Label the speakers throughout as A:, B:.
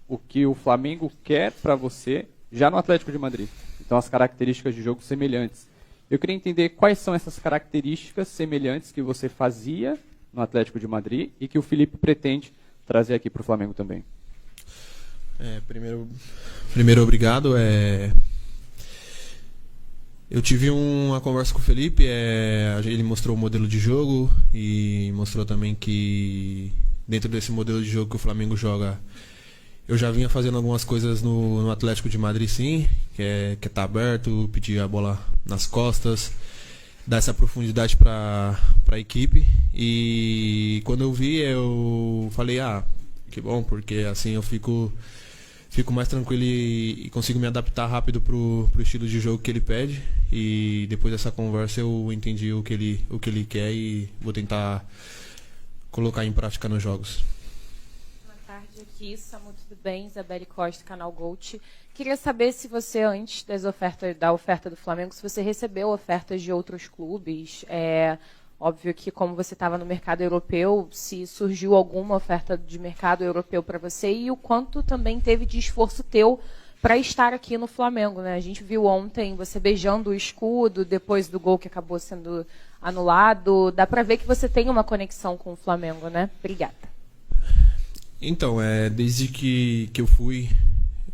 A: o que o Flamengo quer para você já no Atlético de Madrid. Então, as características de jogo semelhantes. Eu queria entender quais são essas características semelhantes que você fazia no Atlético de Madrid e que o Felipe pretende trazer aqui para o Flamengo também.
B: Primeiro obrigado. Eu tive uma conversa com o Felipe, ele mostrou o modelo de jogo e mostrou também que dentro desse modelo de jogo que o Flamengo joga, eu já vinha fazendo algumas coisas no Atlético de Madrid, sim, que é estar aberto, pedir a bola nas costas, dar essa profundidade para a equipe. E quando eu vi, eu falei, que bom, porque assim eu fico mais tranquilo e consigo me adaptar rápido pro estilo de jogo que ele pede. E depois dessa conversa eu entendi o que ele quer e vou tentar colocar em prática nos jogos.
C: Boa tarde, aqui, Samu, tudo bem? Isabelle Costa, canal Gold. Queria saber se você, antes da oferta do Flamengo, se você recebeu ofertas de outros clubes. Óbvio que, como você estava no mercado europeu, se surgiu alguma oferta de mercado europeu para você e o quanto também teve de esforço teu para estar aqui no Flamengo, né? A gente viu ontem você beijando o escudo depois do gol que acabou sendo anulado. Dá para ver que você tem uma conexão com o Flamengo, né? Obrigada.
B: Então, desde que eu fui,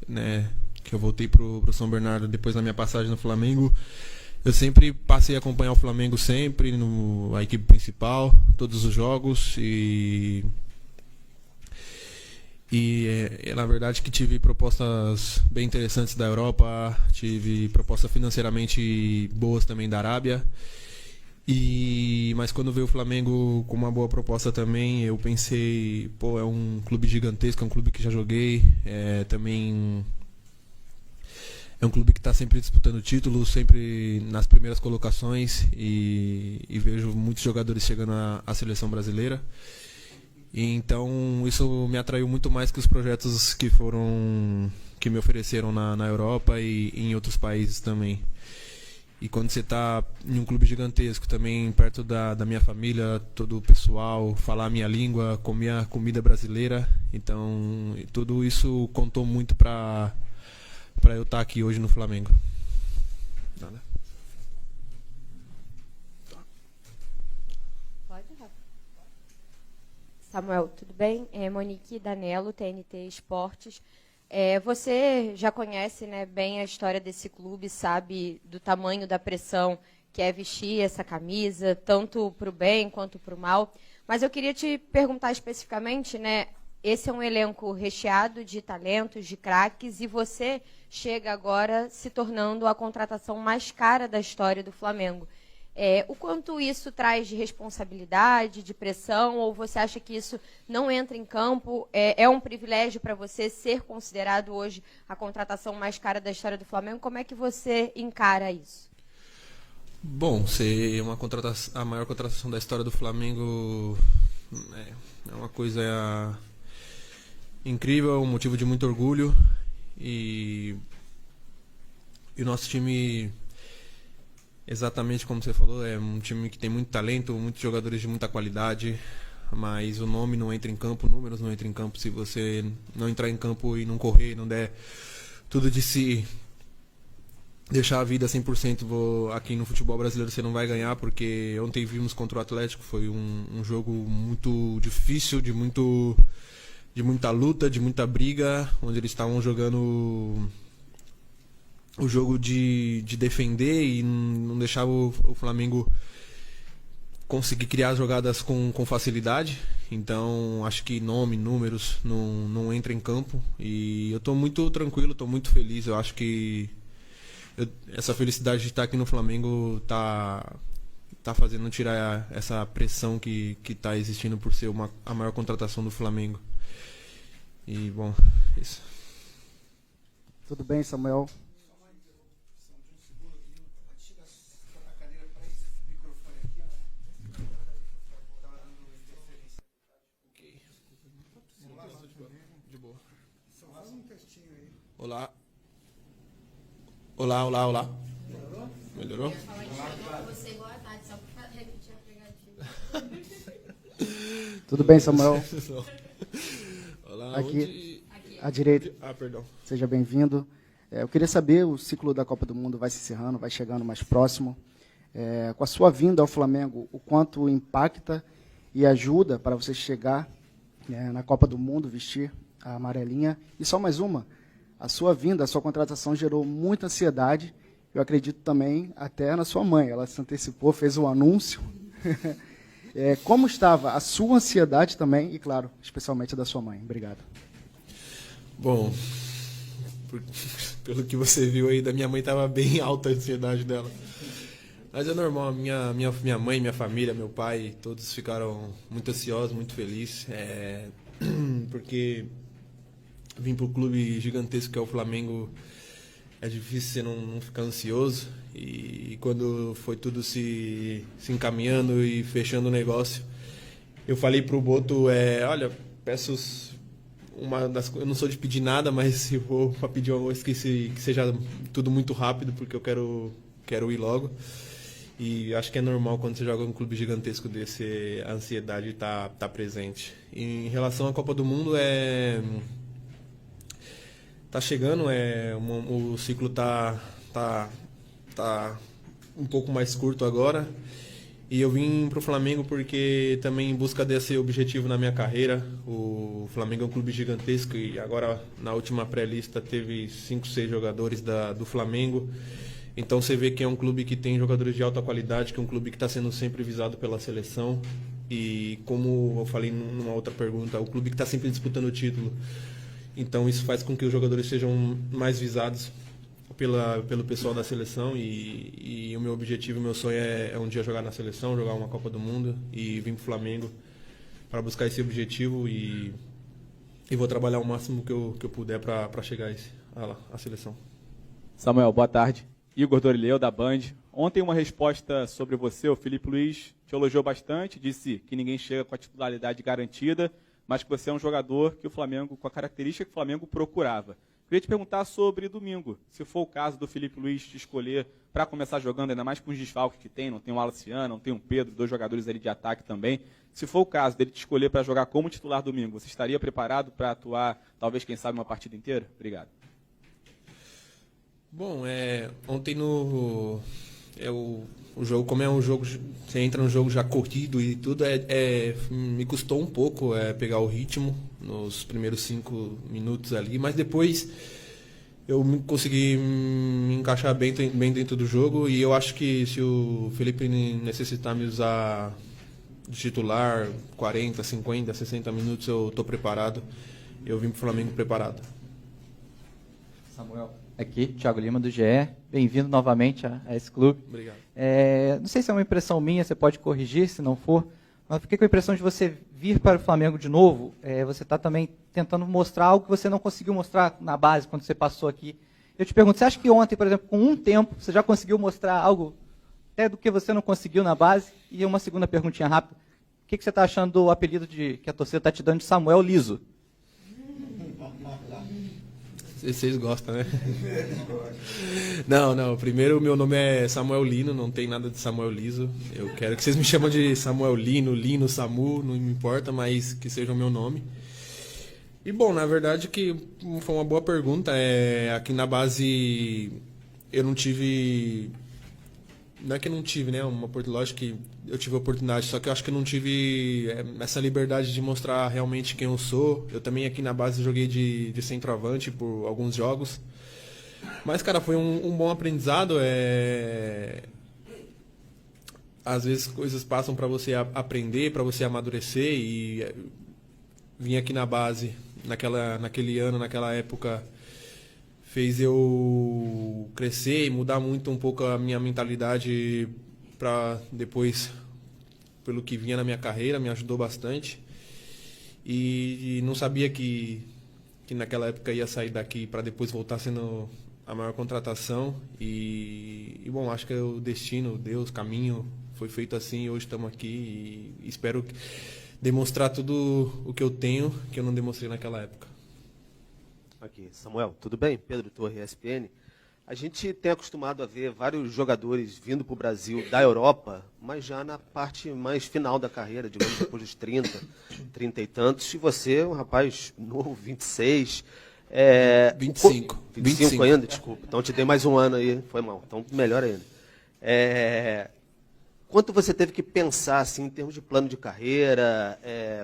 B: né, que eu voltei pro São Bernardo depois da minha passagem no Flamengo, eu sempre passei a acompanhar o Flamengo sempre, a equipe principal, todos os jogos e na verdade que tive propostas bem interessantes da Europa, tive propostas financeiramente boas também da Arábia. Mas quando veio o Flamengo com uma boa proposta também, eu pensei, é um clube gigantesco, é um clube que já joguei, também é um clube que está sempre disputando títulos, sempre nas primeiras colocações e vejo muitos jogadores chegando à seleção brasileira. Então isso me atraiu muito mais que os projetos que me ofereceram na Europa e em outros países também. E quando você está em um clube gigantesco, também perto da minha família, todo o pessoal, falar a minha língua, comer a comida brasileira, então tudo isso contou muito para eu estar aqui hoje no Flamengo. Nada.
D: Pode, Rafa. Samuel, tudo bem? Monique Danello, TNT Esportes. Você já conhece, né, bem a história desse clube, sabe do tamanho da pressão que é vestir essa camisa, tanto para o bem quanto para o mal. Mas eu queria te perguntar especificamente, né, esse é um elenco recheado de talentos, de craques, e você chega agora se tornando a contratação mais cara da história do Flamengo. O quanto isso traz de responsabilidade, de pressão, ou você acha que isso não entra em campo? É um privilégio para você ser considerado hoje a contratação mais cara da história do Flamengo? Como é que você encara isso?
B: Bom, ser a maior contratação da história do Flamengo é uma coisa incrível, um motivo de muito orgulho. E o nosso time, exatamente como você falou, é um time que tem muito talento, muitos jogadores de muita qualidade, mas o nome não entra em campo, números não entram em campo se você não entrar em campo e não correr, não der tudo de si, deixar a vida 100%. Aqui no futebol brasileiro você não vai ganhar, porque ontem vimos contra o Atlético, foi um jogo muito difícil, de muita luta, de muita briga, onde eles estavam jogando o jogo de defender e não deixava o Flamengo conseguir criar as jogadas com facilidade. Então acho que números não entra em campo, e eu estou muito tranquilo, estou muito feliz. Eu acho que essa felicidade de estar aqui no Flamengo tá fazendo tirar essa pressão que está existindo por ser a maior contratação do Flamengo. E bom, isso.
E: Tudo bem, Samuel?
B: Olá. Olá. Melhorou?
E: Tudo bem, Samuel?
B: Olá,
E: Aqui À direita.
B: Perdão.
E: Seja bem-vindo. Eu queria saber, o ciclo da Copa do Mundo vai se encerrando, vai chegando mais próximo. Com a sua vinda ao Flamengo, o quanto impacta e ajuda para você chegar na Copa do Mundo, vestir a amarelinha? E só mais uma, a sua vinda, a sua contratação gerou muita ansiedade, eu acredito também até na sua mãe. Ela se antecipou, fez um anúncio. Como estava a sua ansiedade também e, claro, especialmente a da sua mãe? Obrigado.
B: Bom, pelo que você viu aí, da minha mãe estava bem alta a ansiedade dela. Mas é normal, minha mãe, minha família, meu pai, todos ficaram muito ansiosos, muito felizes, porque vim para o clube gigantesco que é o Flamengo, é difícil você não ficar ansioso. E quando foi tudo se encaminhando e fechando o negócio, eu falei para o Boto, olha, peço eu não sou de pedir nada, mas se for para pedir uma coisa que seja tudo muito rápido, porque eu quero ir logo. E acho que é normal quando você joga um clube gigantesco desse, a ansiedade tá presente. E em relação à Copa do Mundo, tá chegando, o ciclo tá um pouco mais curto agora. E eu vim para o Flamengo porque também em busca desse objetivo na minha carreira. O Flamengo é um clube gigantesco e agora na última pré-lista teve 5, 6 jogadores do Flamengo. Então você vê que é um clube que tem jogadores de alta qualidade, que é um clube que está sendo sempre visado pela seleção. E como eu falei numa outra pergunta, é um clube que está sempre disputando o título. Então isso faz com que os jogadores sejam mais visados pelo pessoal da seleção e o meu objetivo, o meu sonho é um dia jogar na seleção, jogar uma Copa do Mundo e vir para o Flamengo para buscar esse objetivo e vou trabalhar o máximo que eu puder para chegar à seleção.
A: Samuel, boa tarde. Igor Dorileu, da Band. Ontem uma resposta sobre você, o Felipe Luiz te elogiou bastante, disse que ninguém chega com a titularidade garantida, mas que você é um jogador que o Flamengo, com a característica que o Flamengo procurava. Queria te perguntar sobre domingo, se for o caso do Felipe Luiz te escolher para começar jogando, ainda mais com os desfalques que tem, não tem o Alciano, não tem o Pedro, 2 jogadores ali de ataque também. Se for o caso dele te escolher para jogar como titular domingo, você estaria preparado para atuar, talvez, quem sabe, uma partida inteira? Obrigado.
B: Bom, ontem o jogo, como é um jogo, você entra num jogo já corrido e tudo, me custou um pouco pegar o ritmo nos primeiros 5 minutos ali, mas depois eu consegui me encaixar bem dentro do jogo e eu acho que se o Felipe necessitar me usar de titular 40, 50, 60 minutos, eu estou preparado. Eu vim para o Flamengo preparado.
F: Samuel. Aqui, Thiago Lima, do GE. Bem-vindo novamente a esse clube.
B: Obrigado.
F: Não sei se é uma impressão minha, você pode corrigir se não for, mas fiquei com a impressão de você vir para o Flamengo de novo, você está também tentando mostrar algo que você não conseguiu mostrar na base quando você passou aqui. Eu te pergunto, você acha que ontem, por exemplo, com um tempo, você já conseguiu mostrar algo até do que você não conseguiu na base? E uma segunda perguntinha rápida. O que você está achando do apelido que a torcida está te dando de Samuel Liso?
B: Vocês gostam, né? Não. Primeiro, o meu nome é Samuel Lino, não tem nada de Samuel Liso. Eu quero que vocês me chamem de Samuel Lino, Samu, não me importa, mas que seja o meu nome. E, bom, na verdade que foi uma boa pergunta. Aqui na base eu não tive... Não é que eu não tive, né? Lógico que eu tive a oportunidade, só que eu acho que eu não tive essa liberdade de mostrar realmente quem eu sou. Eu também aqui na base joguei de centroavante por alguns jogos. Mas, cara, foi um bom aprendizado. Às vezes coisas passam para você aprender, para você amadurecer. E vim aqui na base, naquele ano, naquela época, fez eu crescer e mudar muito um pouco a minha mentalidade para depois, pelo que vinha na minha carreira, me ajudou bastante. E não sabia que naquela época ia sair daqui para depois voltar sendo a maior contratação. E bom, acho que é o destino, Deus, caminho, foi feito assim e hoje estamos aqui e espero demonstrar tudo o que eu tenho, que eu não demonstrei naquela época.
G: Aqui, Samuel, tudo bem? Pedro Torre, ESPN. A gente tem acostumado a ver vários jogadores vindo para o Brasil da Europa, mas já na parte mais final da carreira, digamos, depois dos 30 e tantos. E você, um rapaz novo, 26,
B: 25.
G: 25 ainda? Desculpa. Então te dei mais um ano aí. Foi mal. Então melhor ainda. Quanto você teve que pensar assim, em termos de plano de carreira,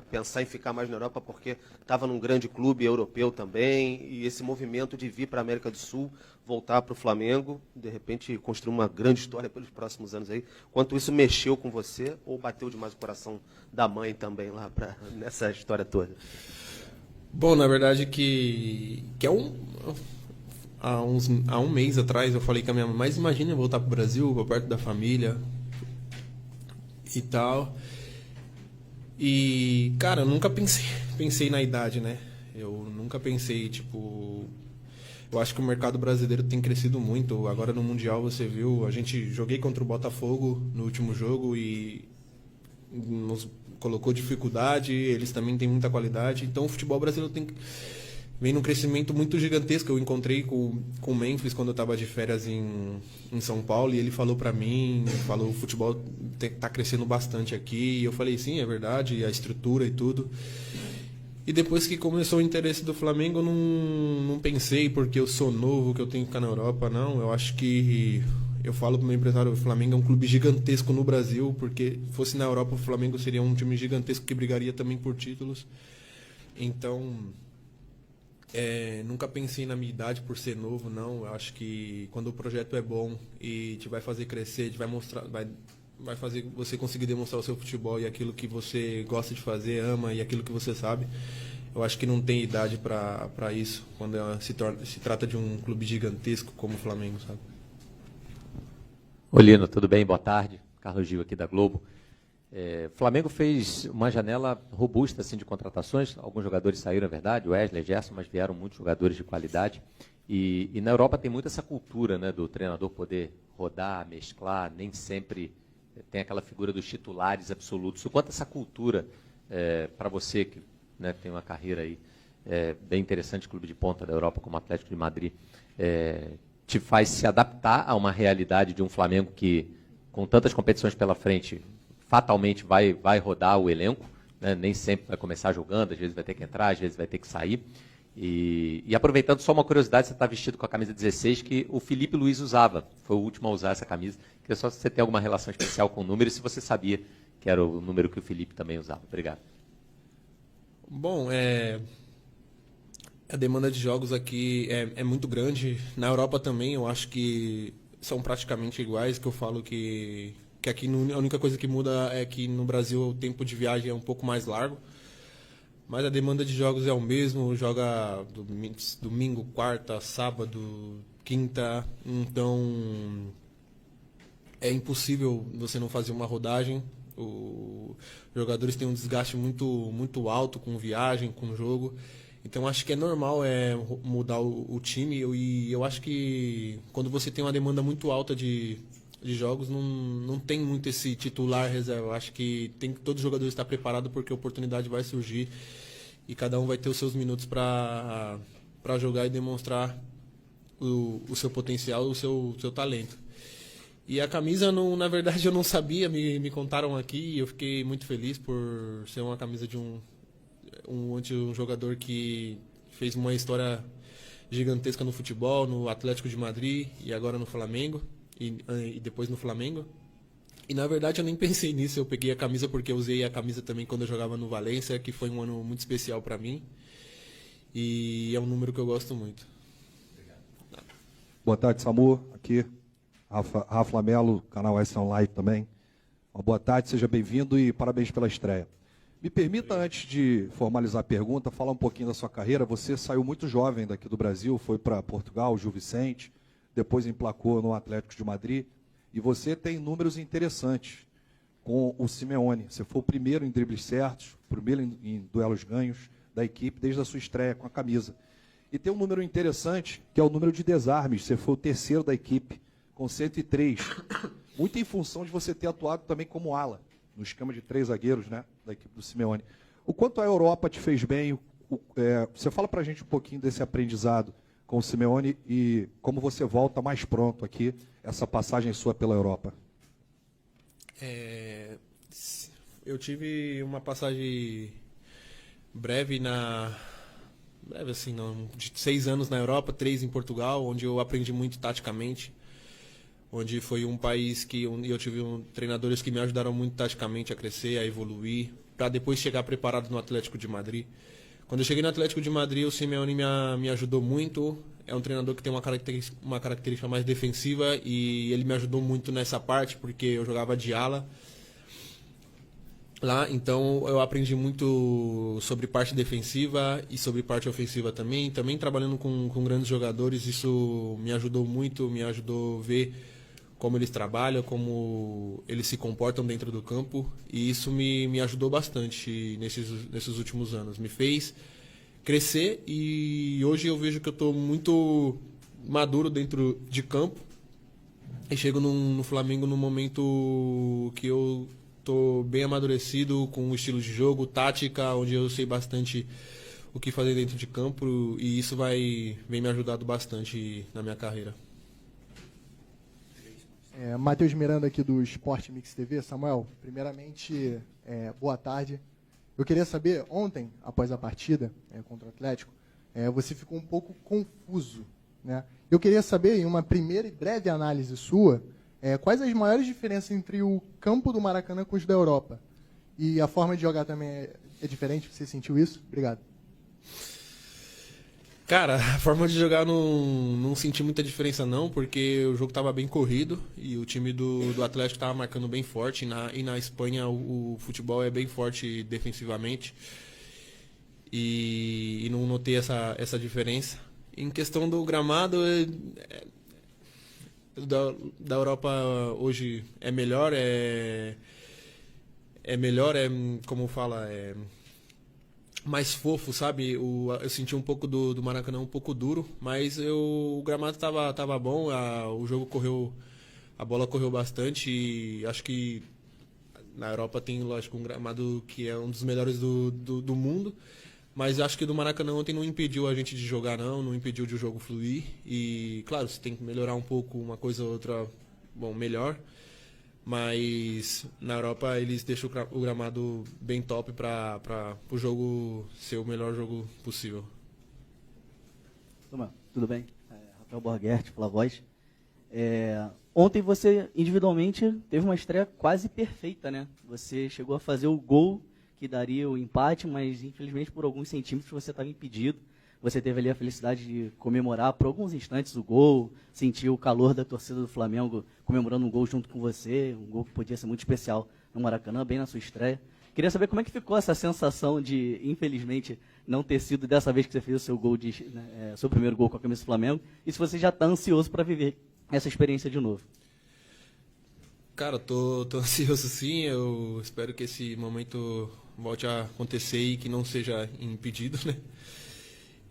G: pensar em ficar mais na Europa porque estava num grande clube europeu também, e esse movimento de vir para a América do Sul, voltar para o Flamengo, de repente construir uma grande história pelos próximos anos aí. Quanto isso mexeu com você ou bateu demais o coração da mãe também lá nessa história toda?
B: Bom, na verdade há um mês atrás eu falei com a minha mãe, mas imagina eu voltar para o Brasil, para perto da família e tal. E, cara, eu nunca pensei na idade, né? Eu nunca pensei, tipo... Eu acho que o mercado brasileiro tem crescido muito. Agora no Mundial você viu, joguei contra o Botafogo no último jogo e nos colocou dificuldade, eles também têm muita qualidade. Então o futebol brasileiro vem num crescimento muito gigantesco. Eu encontrei com o Memphis quando eu estava de férias em São Paulo e ele falou para mim, o futebol tá crescendo bastante aqui. E eu falei, sim, é verdade, a estrutura e tudo. E depois que começou o interesse do Flamengo, eu não pensei porque eu sou novo, que eu tenho que ficar na Europa, não. Eu acho que... Eu falo pro meu empresário, o Flamengo é um clube gigantesco no Brasil, porque fosse na Europa o Flamengo seria um time gigantesco que brigaria também por títulos. Então... nunca pensei na minha idade por ser novo, não. Eu acho que quando o projeto é bom e te vai fazer crescer, te vai mostrar, vai fazer você conseguir demonstrar o seu futebol e aquilo que você gosta de fazer, ama e aquilo que você sabe. Eu acho que não tem idade para isso quando se trata de um clube gigantesco como o Flamengo, sabe?
H: Oi, Lino, tudo bem? Boa tarde. Carlos Gil aqui da Globo. O Flamengo fez uma janela robusta assim, de contratações. Alguns jogadores saíram, é verdade, Wesley, Gerson, mas vieram muitos jogadores de qualidade. E na Europa tem muito essa cultura, né, do treinador poder rodar, mesclar, nem sempre tem aquela figura dos titulares absolutos. O quanto essa cultura, para você que, né, tem uma carreira aí bem interessante, clube de ponta da Europa como Atlético de Madrid, te faz se adaptar a uma realidade de um Flamengo que, com tantas competições pela frente, fatalmente vai rodar o elenco, né? Nem sempre vai começar jogando, às vezes vai ter que entrar, às vezes vai ter que sair. E aproveitando só uma curiosidade, você está vestido com a camisa 16 que o Felipe Luiz usava, foi o último a usar essa camisa. Queria só se você tem alguma relação especial com o número e se você sabia que era o número que o Felipe também usava. Obrigado.
B: Bom, a demanda de jogos aqui é muito grande. Na Europa também, eu acho que são praticamente iguais, que eu falo que aqui a única coisa que muda é que no Brasil o tempo de viagem é um pouco mais largo, mas a demanda de jogos é o mesmo, joga domingo, quarta, sábado, quinta, então é impossível você não fazer uma rodagem. Os jogadores têm um desgaste muito alto com viagem, com jogo. Então acho que é normal mudar o time e eu acho que quando você tem uma demanda muito alta de jogos, não tem muito esse titular reserva. Eu acho que todos os jogadores estar preparados porque a oportunidade vai surgir e cada um vai ter os seus minutos para jogar e demonstrar o seu potencial, o seu talento. E a camisa, na verdade, eu não sabia, me contaram aqui e eu fiquei muito feliz por ser uma camisa de um jogador que fez uma história gigantesca no futebol, no Atlético de Madrid e agora no Flamengo e depois no Flamengo. E na verdade eu nem pensei nisso, eu peguei a camisa porque eu usei a camisa também quando eu jogava no Valência, que foi um ano muito especial para mim e é um número que eu gosto muito.
I: Boa tarde, Samu, aqui Rafa Melo, canal S Online também. Uma boa tarde, seja bem-vindo e parabéns pela estreia. Me permita, antes de formalizar a pergunta, falar um pouquinho da sua carreira. Você saiu muito jovem daqui do Brasil, foi para Portugal, Gil Vicente, depois emplacou no Atlético de Madrid, e você tem números interessantes com o Simeone. Você foi o primeiro em dribles certos, o primeiro em duelos ganhos da equipe, desde a sua estreia com a camisa. E tem um número interessante, que é o número de desarmes. Você foi o terceiro da equipe, com 103. Muito em função de você ter atuado também como ala, no esquema de 3 zagueiros, né, da equipe do Simeone. O quanto a Europa te fez bem? Você fala para a gente um pouquinho desse aprendizado com o Simeone e como você volta mais pronto aqui, essa passagem sua pela Europa.
B: Eu tive uma passagem breve breve assim, não, de 6 anos na Europa, 3 em Portugal, onde eu aprendi muito taticamente, onde foi um país que eu tive treinadores que me ajudaram muito taticamente a crescer, a evoluir, para depois chegar preparado no Atlético de Madrid. Quando eu cheguei no Atlético de Madrid, o Simeone me ajudou muito. É um treinador que tem uma característica mais defensiva e ele me ajudou muito nessa parte, porque eu jogava de ala lá, então eu aprendi muito sobre parte defensiva e sobre parte ofensiva também. Também trabalhando com grandes jogadores, isso me ajudou muito, me ajudou a ver como eles trabalham, como eles se comportam dentro do campo, e isso me ajudou bastante nesses últimos anos. Me fez crescer e hoje eu vejo que eu estou muito maduro dentro de campo e chego no Flamengo num momento que eu estou bem amadurecido com o estilo de jogo, tática, onde eu sei bastante o que fazer dentro de campo, e isso vem me ajudando bastante na minha carreira.
J: Matheus Miranda aqui do Esporte Mix TV. Samuel, primeiramente, boa tarde. Eu queria saber, ontem, após a partida contra o Atlético, você ficou um pouco confuso, né? Eu queria saber, em uma primeira e breve análise sua, quais as maiores diferenças entre o campo do Maracanã com os da Europa? E a forma de jogar também é diferente? Você sentiu isso? Obrigado.
B: Cara, a forma de jogar não senti muita diferença não, porque o jogo estava bem corrido e o time do Atlético estava marcando bem forte. E na Espanha o futebol é bem forte defensivamente. E não notei essa diferença. Em questão do gramado, da Europa hoje é melhor, como fala, mais fofo, sabe? Eu senti um pouco do Maracanã um pouco duro, mas o gramado tava bom, a bola correu bastante, e acho que na Europa tem, lógico, um gramado que é um dos melhores do mundo, mas acho que do Maracanã ontem não impediu a gente de jogar não impediu de o jogo fluir, e claro, você tem que melhorar um pouco uma coisa ou outra, bom, melhor. Mas na Europa eles deixam o gramado bem top para o jogo ser o melhor jogo possível.
K: Tudo bem? Rafael Borghetti, pela voz. Ontem você individualmente teve uma estreia quase perfeita, né? Você chegou a fazer o gol que daria o empate, mas infelizmente por alguns centímetros você estava impedido. Você teve ali a felicidade de comemorar por alguns instantes o gol, sentir o calor da torcida do Flamengo comemorando um gol junto com você, um gol que podia ser muito especial no Maracanã, bem na sua estreia. Queria saber como é que ficou essa sensação de, infelizmente, não ter sido dessa vez que você fez o seu gol, seu primeiro gol com a camisa do Flamengo, e se você já está ansioso para viver essa experiência de novo.
B: Cara, tô ansioso sim, eu espero que esse momento volte a acontecer e que não seja impedido, né?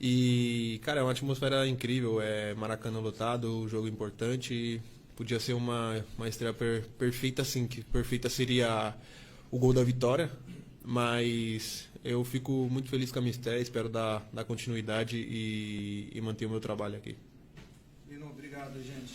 B: E, cara, é uma atmosfera incrível, Maracanã lotado, jogo importante, podia ser uma estreia perfeita, assim, que perfeita seria o gol da vitória, mas eu fico muito feliz com a minha estreia, espero dar continuidade e manter o meu trabalho aqui.
L: Lino, obrigado, gente.